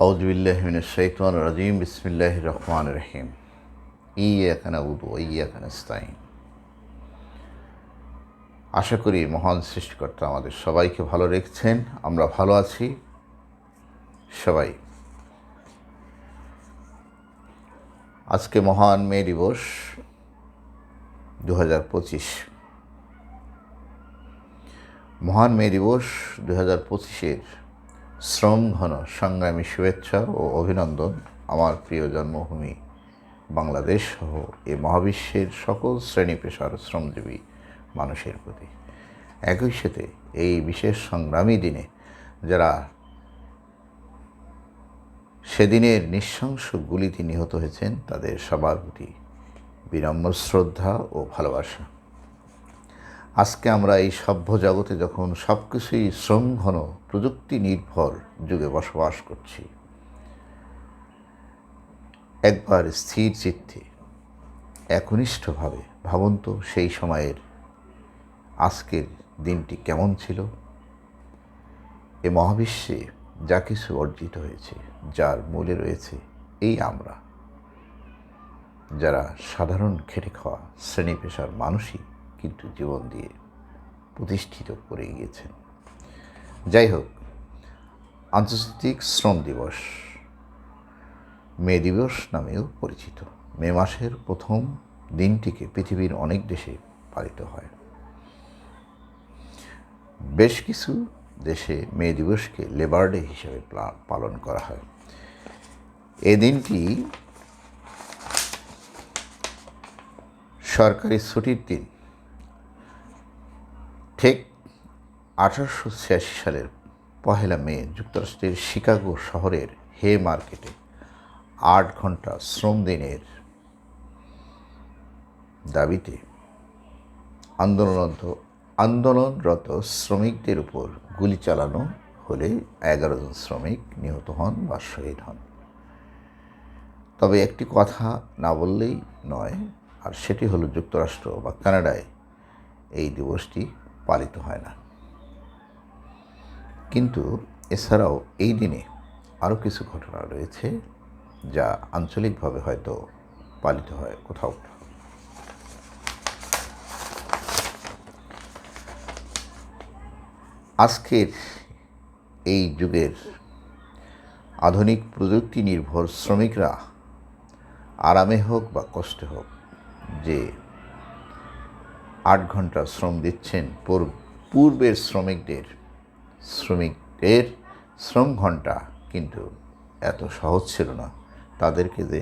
আউযু বিল্লাহি মিনাশ শাইতানির রাজিম বিসমিল্লাহির রহমানির রহিম ইয়্যাকা না'বুদু ওয়া ইয়্যাকা নাস্তাঈন। আশা করি মহান সৃষ্টিকর্তা আমাদের সবাইকে ভালো রেখেছেন, আমরা ভালো আছি সবাই। আজকে মহান মে দিবস 2025। মহান মে দিবস 2025-এর শ্রমঘন সংগ্রামী শুভেচ্ছা ও অভিনন্দন আমার প্রিয় জন্মভূমি বাংলাদেশ সহ এ মহাবিশ্বের সকল শ্রেণী পেশার শ্রমজীবী মানুষের প্রতি। একই সাথে এই বিশেষ সংগ্রামী দিনে যারা সেদিনের নৃশংস গুলিতে নিহত হয়েছেন তাদের সবার প্রতি বিনম্র শ্রদ্ধা ও ভালোবাসা। আজকে আমরা এই সভ্য জগতে যখন সব কিছুই শ্রমঘন প্রযুক্তি নির্ভর যুগে বসবাস করছি, একবার স্থির চিত্তে একনিষ্ঠভাবে ভাবুন তো সেই সময়ের আজকের দিনটি কেমন ছিল। এ মহাবিশ্বে যা কিছু অর্জিত হয়েছে, যার মূলে রয়েছে এই আমরা, যারা সাধারণ খেটে খাওয়া শ্রেণী পেশার মানুষই কিন্তু জীবন দিয়ে প্রতিষ্ঠিত করে গিয়েছেন। যাই হোক, আন্তর্জাতিক শ্রম দিবস মে দিবস নামেও পরিচিত। মে মাসের প্রথম দিনটিকে পৃথিবীর অনেক দেশে পালিত হয়। বেশ কিছু দেশে মে দিবসকে লেবার ডে হিসেবে পালন করা হয়। এই দিনটি সরকারি ছুটির দিন। ঠিক 1886 সালের 1 মে যুক্তরাষ্ট্রের শিকাগো শহরের হে মার্কেটে 8 ঘন্টা শ্রম দিনের দাবিতে আন্দোলনরত শ্রমিকদের উপর গুলি চালানো হলে 11 জন শ্রমিক নিহত হন বা শহীদ হন। তবে একটি কথা না বললেই নয়, আর সেটি হলো যুক্তরাষ্ট্র বা কানাডায় এই দিবসটি পালিত হয় না। কিন্তু এছাড়াও এই দিনে আরও কিছু ঘটনা রয়েছে যা আঞ্চলিকভাবে হয়তো পালিত হয় কোথাও কোথাও। আজকের এই যুগের আধুনিক প্রযুক্তি নির্ভর শ্রমিকরা আরামে হোক বা কষ্টে হোক যে 8 ঘন্টা শ্রম দিচ্ছেন, পূর্বের শ্রমিকদের শ্রম ঘন্টা কিন্তু এত সহজ ছিল না। তাদেরকে যে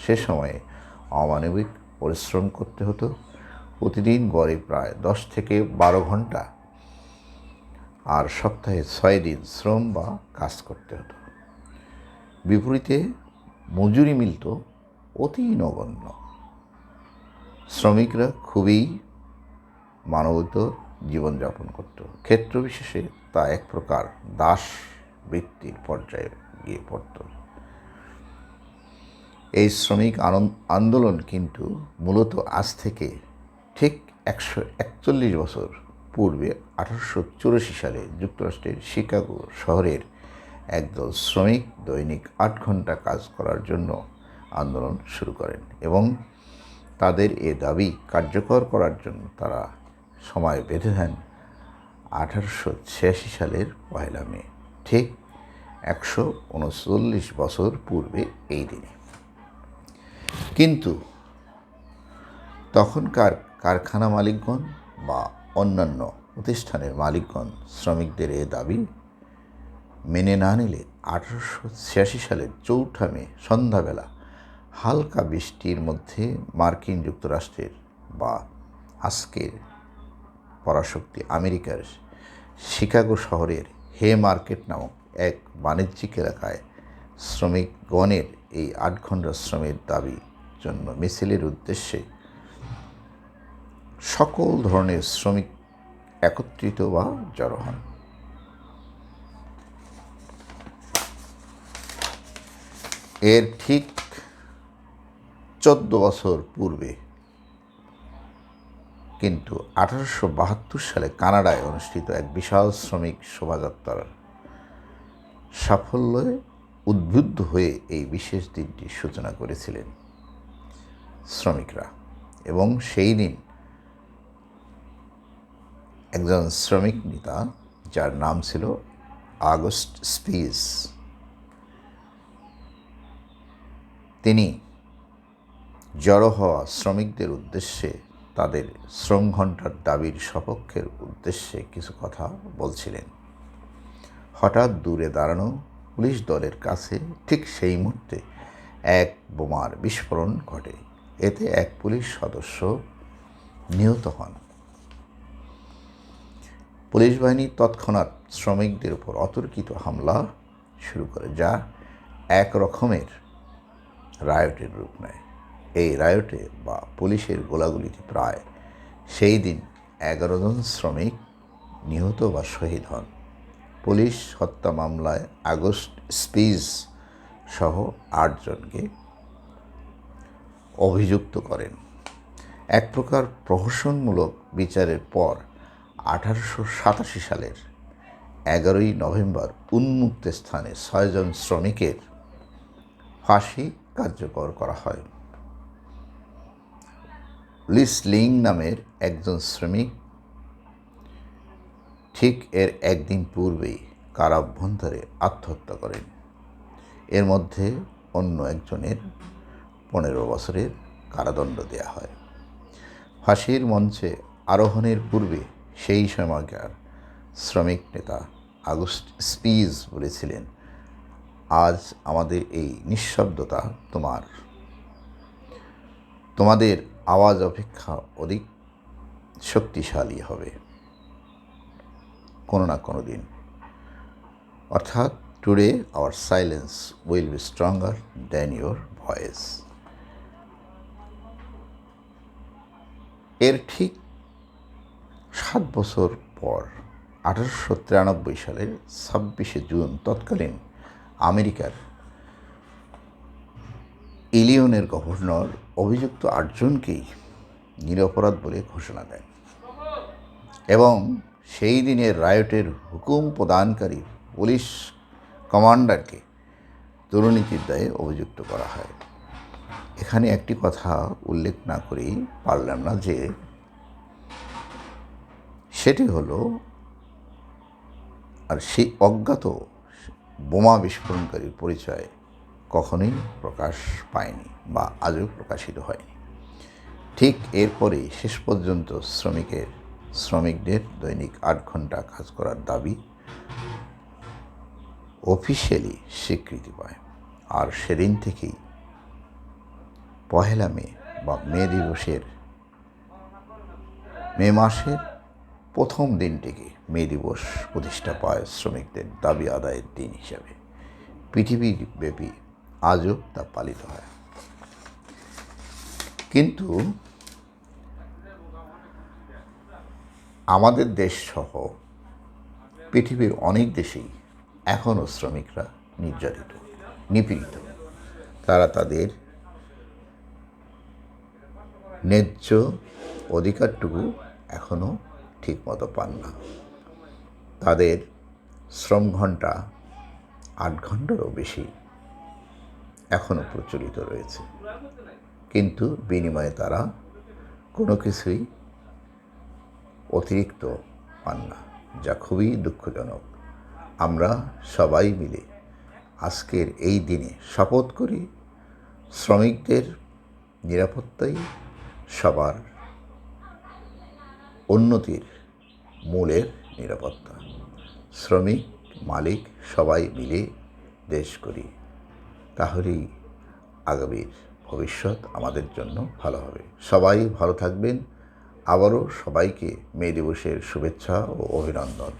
সে সময়ে অমানবিক পরিশ্রম করতে হতো, প্রতিদিন গড়ে প্রায় 10 থেকে 12 ঘন্টা, আর সপ্তাহে 6 দিন শ্রম বা কাজ করতে হতো। বিপরীতে মজুরি মিলত অতি নগণ্য। শ্রমিকরা খুবই মানবতর জীবনযাপন করত। ক্ষেত্র বিশেষে তা এক প্রকার দাস বৃত্তির পর্যায়ে গিয়ে পড়ত। এই শ্রমিক আন্দোলন কিন্তু মূলত আজ থেকে ঠিক 141 বছর পূর্বে 1884 সালে যুক্তরাষ্ট্রের শিকাগো শহরের একদল শ্রমিক দৈনিক 8 ঘন্টা কাজ করার জন্য আন্দোলন শুরু করেন এবং তাদের এ দাবি কার্যকর করার জন্য তারা সময় বেঁধে দেন 1886 সালের 1 মে, ঠিক 139 বছর পূর্বে এই দিনে। কিন্তু তখনকার কারখানা মালিকগণ বা অন্যান্য প্রতিষ্ঠানের মালিকগণ শ্রমিকদের এ দাবি মেনে না নিলে 1886 সালের 4 মে সন্ধ্যাবেলা হালকা বৃষ্টির মধ্যে মার্কিন যুক্তরাষ্ট্রের বা আজকের পরাশক্তি আমেরিকার শিকাগো শহরের হে মার্কেট নামক এক বাণিজ্যিক এলাকায় শ্রমিকগণের এই 8 ঘন্টা শ্রমের দাবির জন্য মিছিলের উদ্দেশ্যে সকল ধরনের শ্রমিক একত্রিত বা জড়ো হন। এর ঠিক 14 বছর পূর্বে কিন্তু 1872 সালে কানাডায় অনুষ্ঠিত এক বিশাল শ্রমিক শোভাযাত্রার সাফল্যে উদ্বুদ্ধ হয়ে এই বিশেষ দিনটির সূচনা করেছিলেন শ্রমিকরা। এবং সেই দিন একজন শ্রমিক নেতা, যার নাম ছিল আগস্ট স্পিস, তিনি জড়ো হওয়া শ্রমিকদের উদ্দেশ্যে তাদের শ্রম ঘণ্টার দাবির সপক্ষের উদ্দেশ্যে কিছু কথা বলছিলেন। হঠাৎ দূরে দাঁড়ানো পুলিশ দলের কাছে ঠিক সেই মুহূর্তে এক বোমার বিস্ফোরণ ঘটে। এতে এক পুলিশ সদস্য নিহত হন। পুলিশ বাহিনী তৎক্ষণাৎ শ্রমিকদের উপর অতর্কিত হামলা শুরু করে, যা এক রকমের রায়টের রূপ নেয়। এই রায়টে বা পুলিশের গোলাগুলিতে প্রায় সেই দিন 11 জন শ্রমিক নিহত বা শহীদ হন। পুলিশ হত্যা মামলায় আগস্ট স্পিস সহ 8 জনকে অভিযুক্ত করেন। এক প্রকার প্রহসনমূলক বিচারের পর 1887 সালের 11ই নভেম্বর উন্মুক্ত স্থানে 6 জন শ্রমিকের ফাঁসি কার্যকর করা হয়। লিস লিং নামের একজন শ্রমিক ঠিক এর একদিন পূর্বেই কারাভ্যন্তরে আত্মহত্যা করেন। এর মধ্যে অন্য একজনের 15 বছরের কারাদণ্ড দেয়া হয়। ফাঁসির মঞ্চে আরোহণের পূর্বে সেই সময়কার শ্রমিক নেতা আগস্ট স্পিস বলেছিলেন, আজ আমাদের এই নিঃশব্দতা তোমাদের আওয়াজ অপেক্ষা অধিক শক্তিশালী হবে কোনো না কোনো দিন। অর্থাৎ today our silence will be stronger than your voice. এর ঠিক 7 বছর পর 1893 সালের 26শে জুন তৎকালীন আমেরিকার ইলিনয়ের গভর্নর অভিযুক্ত 8 জনকেই নিরপরাধ বলে ঘোষণা দেন এবং সেই দিনের রায়টের হুকুম প্রদানকারী পুলিশ কমান্ডারকে দুর্নীতির দায়ে অভিযুক্ত করা হয়। এখানে একটি কথা উল্লেখ না করেই পারলাম না, যে সেটি হলো, আর সেই অজ্ঞাত বোমা বিস্ফোরণকারীর পরিচয় কখনোই প্রকাশ পায়নি বা আজও প্রকাশিত হয়নি। ঠিক এরপরেই শেষ পর্যন্ত শ্রমিকদের দৈনিক 8 ঘন্টা কাজ করার দাবি অফিসিয়ালি স্বীকৃতি পায়। আর সেদিন থেকেই 1 মে বা মে মাসের প্রথম দিনটিকে মে দিবস প্রতিষ্ঠা পায় শ্রমিকদের দাবি আদায়ের দিন হিসাবে। পৃথিবীব্যাপী আজও তা পালিত হয়। কিন্তু আমাদের দেশ সহ পৃথিবীর অনেক দেশেই এখনও শ্রমিকরা নির্যাতিত, নিপীড়িত। তারা তাদের ন্যায্য অধিকারটুকু এখনও ঠিকমতো পান না। তাদের শ্রম ঘন্টা 8 ঘন্টারও বেশি এখনও প্রচলিত রয়েছে, কিন্তু বিনিময়ে তারা কোনো কিছুই অতিরিক্ত পান না, যা খুবই দুঃখজনক। আমরা সবাই মিলে আজকের এই দিনে শপথ করি, শ্রমিকদের নিরাপত্তাই সবার উন্নতির মূলের নিরাপত্তা। শ্রমিক, মালিক সবাই মিলে দেশ করি, তাহলেই আগামীর ভবিষ্যৎ আমাদের জন্য ভালো হবে। সবাই ভালো থাকবেন। আবারও সবাইকে মে দিবসের শুভেচ্ছা ও অভিনন্দন।